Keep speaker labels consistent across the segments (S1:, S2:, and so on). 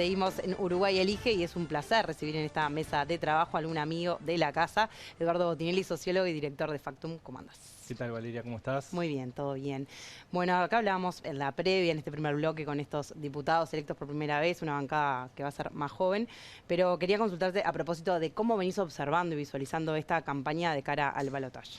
S1: Seguimos en Uruguay Elige y es un placer recibir en esta mesa de trabajo a algún amigo de la casa, Eduardo Botinelli, sociólogo y director de Factum. ¿Cómo andás?
S2: ¿Qué tal, Valeria? ¿Cómo estás?
S1: Muy bien, todo bien. Bueno, acá hablábamos en la previa, en este primer bloque, con estos diputados electos por primera vez, una bancada que va a ser más joven, pero quería consultarte a propósito de cómo venís observando y visualizando esta campaña de cara al balotaje.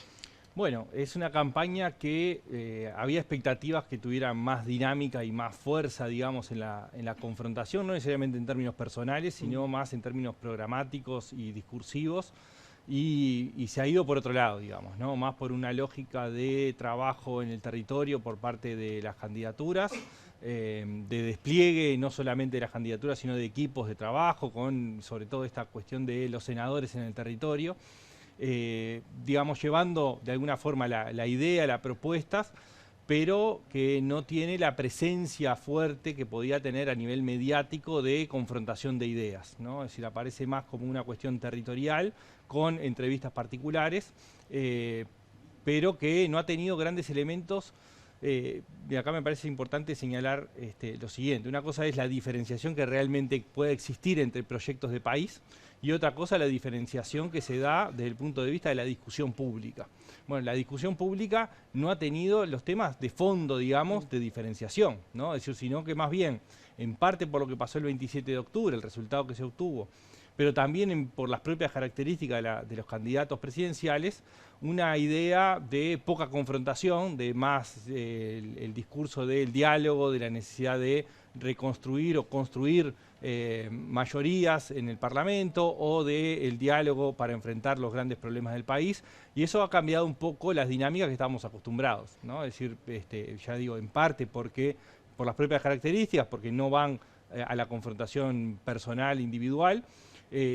S2: Bueno, es una campaña que había expectativas que tuvieran más dinámica y más fuerza, digamos, en la confrontación, no necesariamente en términos personales, sino más en términos programáticos y discursivos, y se ha ido por otro lado, digamos, ¿no? Más por una lógica de trabajo en el territorio por parte de las candidaturas, de despliegue no solamente de las candidaturas, sino de equipos de trabajo, con sobre todo esta cuestión de los senadores en el territorio. Digamos, llevando de alguna forma la idea, las propuestas, pero que no tiene la presencia fuerte que podía tener a nivel mediático de confrontación de ideas, ¿no? Es decir, aparece más como una cuestión territorial, con entrevistas particulares, pero que no ha tenido grandes elementos. De acá me parece importante señalar lo siguiente. Una cosa es la diferenciación que realmente puede existir entre proyectos de país y otra cosa la diferenciación que se da desde el punto de vista de la discusión pública. Bueno, la discusión pública no ha tenido los temas de fondo, digamos, de diferenciación, ¿no? Es decir, sino que más bien, en parte por lo que pasó el 27 de octubre, el resultado que se obtuvo, pero también por las propias características de los candidatos presidenciales, una idea de poca confrontación, de más el discurso del diálogo, de la necesidad de reconstruir o construir mayorías en el Parlamento o del diálogo para enfrentar los grandes problemas del país, y eso ha cambiado un poco las dinámicas que estábamos acostumbrados, ¿no? Es decir, ya digo, en parte porque por las propias características, porque no van a la confrontación personal, individual,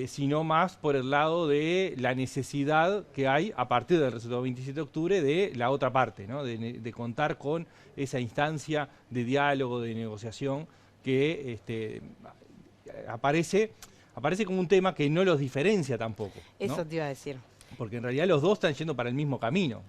S2: sino más por el lado de la necesidad que hay a partir del resultado del 27 de octubre de la otra parte, ¿no? De contar con esa instancia de diálogo, de negociación que aparece como un tema que no los diferencia tampoco, ¿no?
S1: Eso te iba a decir.
S2: Porque en realidad los dos están yendo para el mismo camino.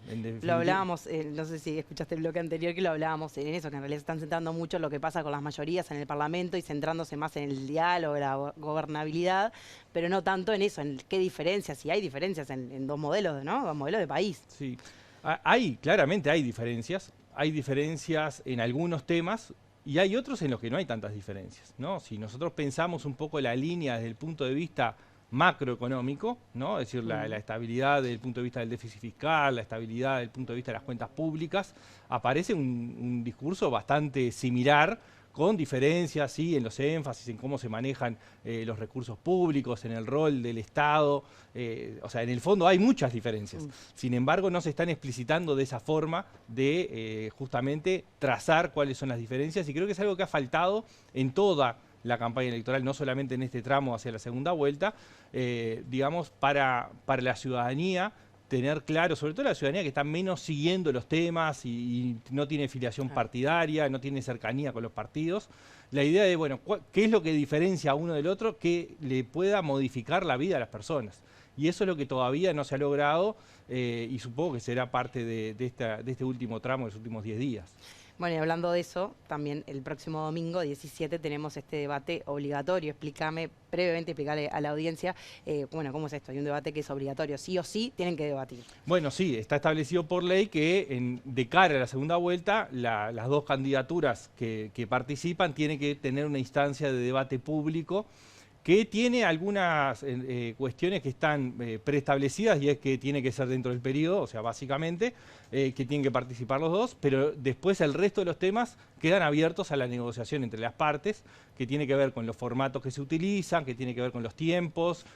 S1: Lo hablábamos, no sé si escuchaste el bloque anterior, que lo hablábamos en eso, que en realidad se están centrando mucho en lo que pasa con las mayorías en el Parlamento y centrándose más en el diálogo, la gobernabilidad, pero no tanto en eso, en qué diferencias, si hay diferencias en dos modelos, ¿no? Dos modelos de país.
S2: Sí, claramente hay diferencias en algunos temas y hay otros en los que no hay tantas diferencias, ¿no? Si nosotros pensamos un poco la línea desde el punto de vista macroeconómico, ¿no? Es decir, la estabilidad desde el punto de vista del déficit fiscal, la estabilidad desde el punto de vista de las cuentas públicas, aparece un discurso bastante similar, con diferencias, sí, en los énfasis, en cómo se manejan los recursos públicos, en el rol del Estado. O sea, en el fondo hay muchas diferencias. Sin embargo, no se están explicitando de esa forma de justamente trazar cuáles son las diferencias, y creo que es algo que ha faltado en toda la campaña electoral, no solamente en este tramo hacia la segunda vuelta, digamos, para la ciudadanía tener claro, sobre todo la ciudadanía que está menos siguiendo los temas y no tiene filiación partidaria, no tiene cercanía con los partidos, la idea de, bueno, ¿qué es lo que diferencia a uno del otro que le pueda modificar la vida a las personas? Y eso es lo que todavía no se ha logrado, y supongo que será parte de este último tramo, de los últimos 10 días.
S1: Bueno, y hablando de eso, también el próximo domingo, 17, tenemos este debate obligatorio. Brevemente explicarle a la audiencia, bueno, ¿cómo es esto? Hay un debate que es obligatorio, sí o sí tienen que debatir.
S2: Bueno, sí, está establecido por ley que de cara a la segunda vuelta, las dos candidaturas que participan tienen que tener una instancia de debate público que tiene algunas cuestiones que están preestablecidas, y es que tiene que ser dentro del periodo, o sea, básicamente, que tienen que participar los dos, pero después el resto de los temas quedan abiertos a la negociación entre las partes, que tiene que ver con los formatos que se utilizan, que tiene que ver con los tiempos,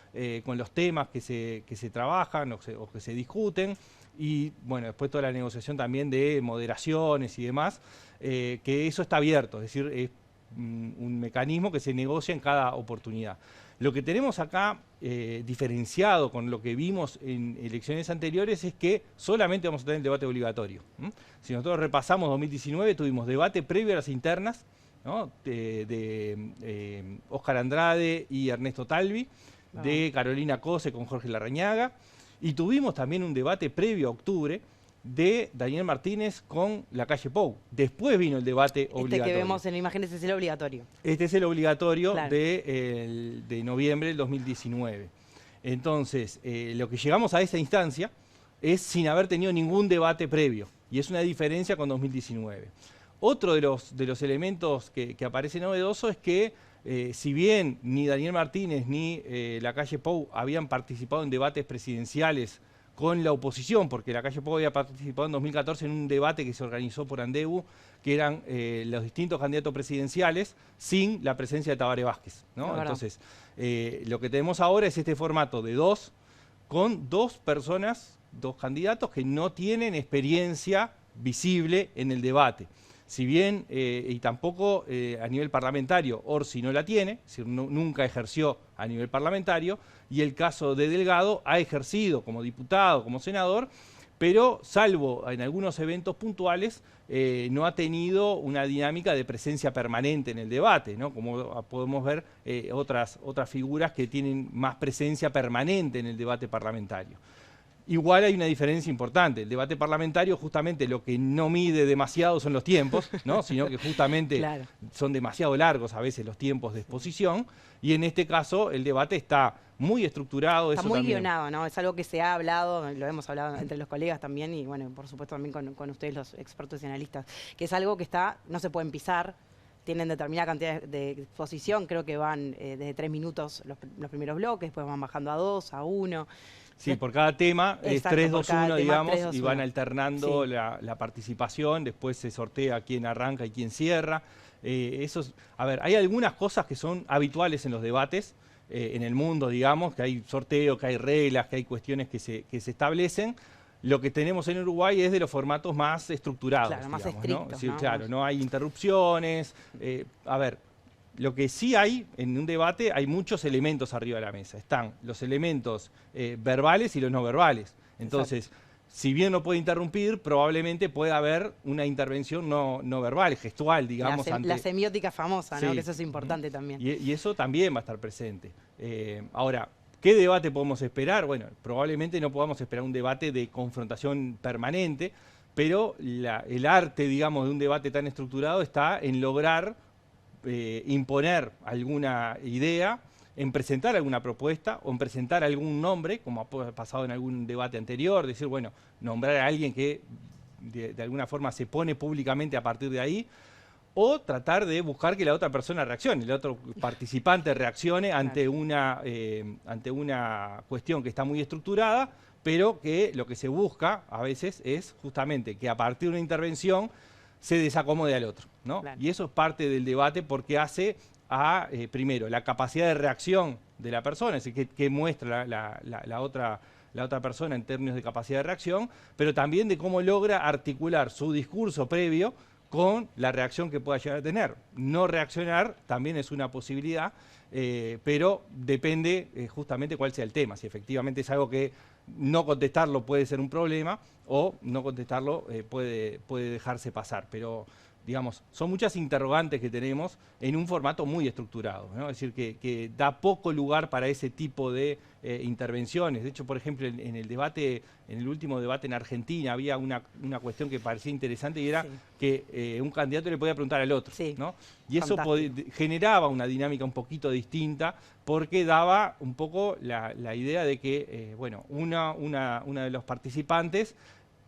S2: con los temas que se trabajan o que se discuten, y bueno, después toda la negociación también de moderaciones y demás, que eso está abierto, es decir, es un mecanismo que se negocia en cada oportunidad. Lo que tenemos acá diferenciado con lo que vimos en elecciones anteriores es que solamente vamos a tener el debate obligatorio. Si nosotros repasamos 2019, tuvimos debate previo a las internas, ¿no? de Óscar Andrade y Ernesto Talvi, de Carolina Cose con Jorge Larrañaga, y tuvimos también un debate previo a octubre de Daniel Martínez con Lacalle Pou. Después vino el debate obligatorio.
S1: Este que vemos en imágenes es el obligatorio.
S2: Este es el obligatorio
S1: Claro.
S2: de noviembre del 2019. Entonces, lo que llegamos a esta instancia es sin haber tenido ningún debate previo. Y es una diferencia con 2019. Otro de los elementos que aparece novedoso es que, si bien ni Daniel Martínez ni Lacalle Pou habían participado en debates presidenciales con la oposición, porque Lacalle Pou había participado en 2014 en un debate que se organizó por Andebu, que eran los distintos candidatos presidenciales, sin la presencia de Tabaré Vázquez, ¿no? Entonces, lo que tenemos ahora es este formato de dos, con dos personas, dos candidatos que no tienen experiencia visible en el debate. Si bien, y tampoco a nivel parlamentario, Orsi no la tiene, es decir, nunca ejerció a nivel parlamentario, y el caso de Delgado ha ejercido como diputado, como senador, pero salvo en algunos eventos puntuales, no ha tenido una dinámica de presencia permanente en el debate, ¿no? Como podemos ver otras figuras que tienen más presencia permanente en el debate parlamentario. Igual hay una diferencia importante. El debate parlamentario justamente lo que no mide demasiado son los tiempos, ¿no? Sino que justamente
S1: claro,
S2: son demasiado largos a veces los tiempos de exposición, y en este caso el debate está muy estructurado.
S1: Está
S2: eso
S1: muy
S2: también
S1: guionado, ¿no? Es algo que se ha hablado, lo hemos hablado entre los colegas también y bueno, por supuesto también con ustedes los expertos y analistas, que es algo que no se pueden pisar, tienen determinada cantidad de exposición, creo que van desde 3 minutos los primeros bloques, después van bajando a 2, a 1.
S2: Sí, por cada tema es 3-2-1, digamos,
S1: 3-2-1.
S2: y van alternando
S1: sí,
S2: la participación, después se sortea quién arranca y quién cierra. A ver, hay algunas cosas que son habituales en los debates, en el mundo, digamos, que hay sorteo, que hay reglas, que hay cuestiones que se establecen. Lo que tenemos en Uruguay es de los formatos más estructurados,
S1: claro, más
S2: digamos,
S1: estrictos,
S2: ¿no? Sí,
S1: ¿no?
S2: claro, no hay interrupciones. A ver, lo que sí hay en un debate, hay muchos elementos arriba de la mesa. Están los elementos verbales y los no verbales. Entonces, si bien no puede interrumpir, probablemente pueda haber una intervención no verbal, gestual, digamos.
S1: La semiótica famosa, ¿no?
S2: Sí.
S1: Que eso es importante también.
S2: Y eso también va a estar presente. Ahora, ¿qué debate podemos esperar? Bueno, probablemente no podamos esperar un debate de confrontación permanente, pero el arte, digamos, de un debate tan estructurado está en lograr imponer alguna idea, en presentar alguna propuesta o en presentar algún nombre, como ha pasado en algún debate anterior, decir, bueno, nombrar a alguien que de alguna forma se pone públicamente a partir de ahí, o tratar de buscar que la otra persona reaccione, el otro participante reaccione ante una cuestión que está muy estructurada, pero que lo que se busca a veces es justamente que a partir de una intervención se desacomode al otro, ¿no?
S1: Claro.
S2: Y eso es parte del debate porque hace a, primero, la capacidad de reacción de la persona, es decir, que muestra la otra persona en términos de capacidad de reacción, pero también de cómo logra articular su discurso previo con la reacción que pueda llegar a tener. No reaccionar también es una posibilidad, pero depende justamente cuál sea el tema. Si efectivamente es algo que no contestarlo puede ser un problema o no contestarlo puede dejarse pasar. Pero, digamos, son muchas interrogantes que tenemos en un formato muy estructurado, ¿no? Es decir, que da poco lugar para ese tipo de intervenciones. De hecho, por ejemplo, en el último debate en Argentina había una cuestión que parecía interesante y era que un candidato le podía preguntar al otro, ¿no? Y eso generaba una dinámica un poquito distinta porque daba un poco la idea de que, bueno, una de los participantes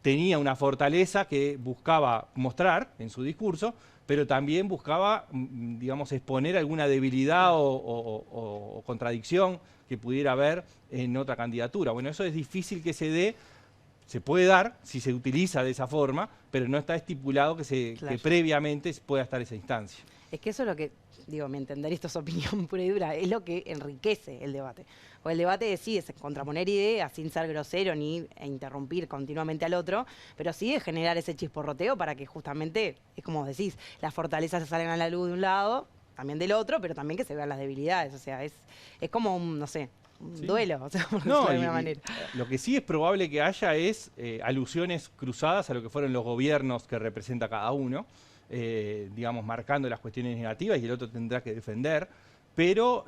S2: tenía una fortaleza que buscaba mostrar en su discurso, pero también buscaba, digamos, exponer alguna debilidad o contradicción que pudiera haber en otra candidatura. Bueno, eso es difícil que se dé, se puede dar si se utiliza de esa forma, pero no está estipulado que previamente pueda estar esa instancia.
S1: Es que eso es lo que, digo, mi entender, esto es opinión pura y dura, es lo que enriquece el debate. O el debate decide contraponer ideas sin ser grosero ni interrumpir continuamente al otro, pero sí de generar ese chisporroteo para que justamente, es como decís, las fortalezas se salgan a la luz de un lado, también del otro, pero también que se vean las debilidades. O sea, es como un, no sé, un duelo, o sea, por decirlo de alguna manera.
S2: Lo que sí es probable que haya es alusiones cruzadas a lo que fueron los gobiernos que representa cada uno, digamos, marcando las cuestiones negativas y el otro tendrá que defender. pero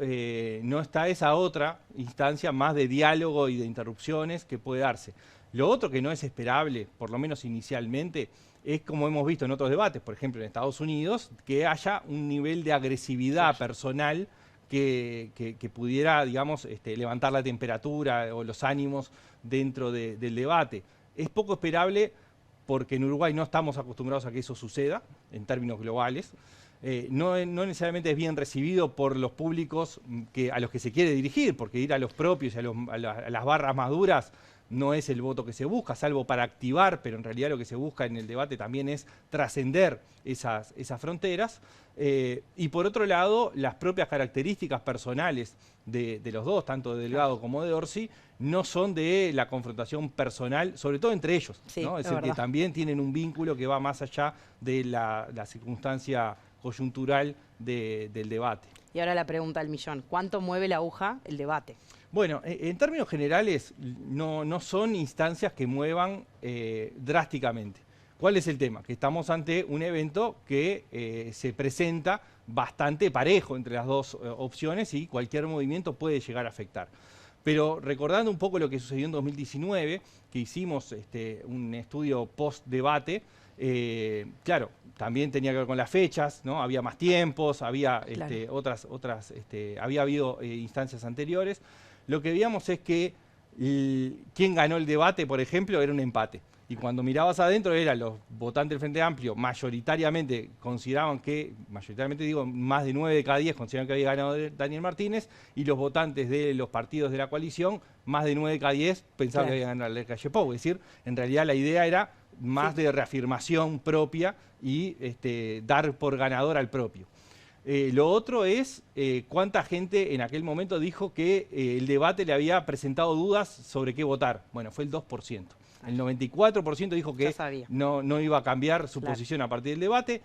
S2: no está esa otra instancia más de diálogo y de interrupciones que puede darse. Lo otro que no es esperable, por lo menos inicialmente, es como hemos visto en otros debates, por ejemplo en Estados Unidos, que haya un nivel de agresividad personal que pudiera, digamos, levantar la temperatura o los ánimos dentro del debate. Es poco esperable porque en Uruguay no estamos acostumbrados a que eso suceda en términos globales. No necesariamente es bien recibido por los públicos a los que se quiere dirigir, porque ir a los propios y a las barras más duras no es el voto que se busca, salvo para activar, pero en realidad lo que se busca en el debate también es trascender esas fronteras. Y por otro lado, las propias características personales de los dos, tanto de Delgado como de Orsi, no son de la confrontación personal, sobre todo entre ellos,
S1: sí,
S2: ¿no? Es decir, que también tienen un vínculo que va más allá de la circunstancia coyuntural del debate.
S1: Y ahora la pregunta del millón, ¿cuánto mueve la aguja el debate?
S2: Bueno, en términos generales no son instancias que muevan drásticamente. ¿Cuál es el tema? Que estamos ante un evento que se presenta bastante parejo entre las dos opciones y cualquier movimiento puede llegar a afectar. Pero recordando un poco lo que sucedió en 2019, que hicimos un estudio post-debate, claro, también tenía que ver con las fechas, ¿no? Había más tiempos, había había habido instancias anteriores. Lo que veíamos es que quien ganó el debate, por ejemplo, era un empate. Y cuando mirabas adentro, eran los votantes del Frente Amplio, mayoritariamente consideraban que, mayoritariamente digo, más de 9 de cada 10 consideraban que había ganado Daniel Martínez, y los votantes de los partidos de la coalición, más de 9 de cada 10 pensaban que había ganado la calle Pou. Es decir, en realidad la idea era más de reafirmación propia y dar por ganador al propio. Lo otro es cuánta gente en aquel momento dijo que el debate le había presentado dudas sobre qué votar. Bueno, fue el 2%. El 94% dijo que no iba a cambiar su posición a partir del debate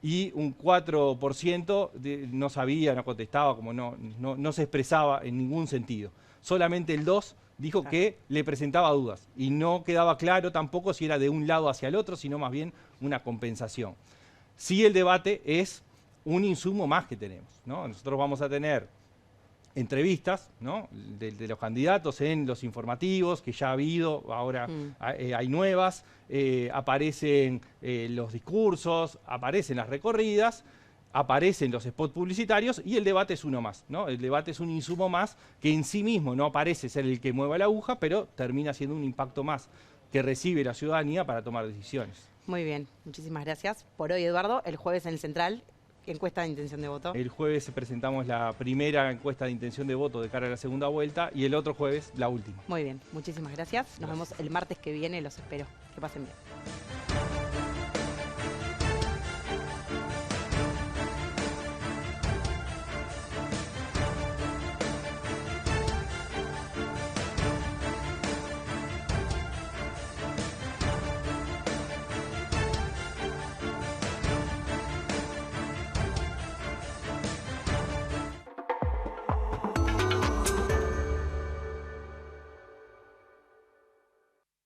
S2: y un 4% no sabía, no contestaba, como no se expresaba en ningún sentido. Solamente el 2% dijo que le presentaba dudas y no quedaba claro tampoco si era de un lado hacia el otro, sino más bien una compensación. Sí, el debate es un insumo más que tenemos, ¿no? Nosotros vamos a tener entrevistas, ¿no?, de los candidatos en los informativos, que ya ha habido, ahora hay nuevas, aparecen los discursos, aparecen las recorridas, aparecen los spots publicitarios y el debate es uno más, ¿no? El debate es un insumo más que en sí mismo no parece ser el que mueva la aguja, pero termina siendo un impacto más que recibe la ciudadanía para tomar decisiones.
S1: Muy bien, muchísimas gracias. Por hoy, Eduardo, el jueves en el Central, encuesta de intención de voto.
S2: El jueves presentamos la primera encuesta de intención de voto de cara a la segunda vuelta y el otro jueves la última.
S1: Muy bien, muchísimas gracias. Nos vemos el martes que viene, los espero. Que pasen bien.